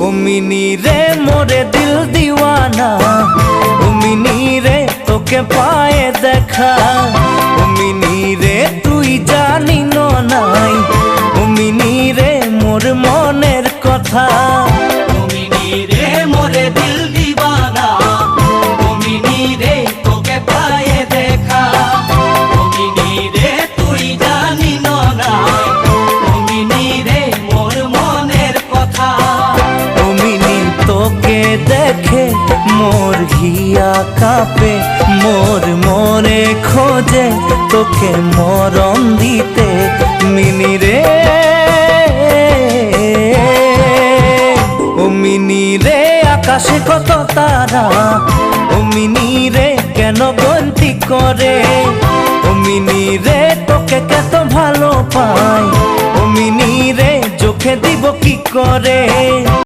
ও mini রে মোরে দিল দিওয়ানা, ও মিনি রে তোকে পায়ে দেখা, ও মিনি রে তুই জানি নাই, ও মিনি রে মোর মনের কথা। ও মিনি রে মোরে দিল দিওয়ানা, ও মিনি রে তোকে পায়ে দেখা, ও মিনি রে তুই জানি নাই, ও মিনি রে মোর মনের কথা। ও মিনি তোকে দেখে মোর হিয়া কাঁপে, মোর মনে খোঁজে তোকে মরণ দিতে মিনি রে। ও মিনি রে আকাশে কত তারা, ও মিনি রে কেন গন্তি করে, ও মিনি রে তোকে কত ভালো পাই, ও মিনি রে চোখে দিব কি করে।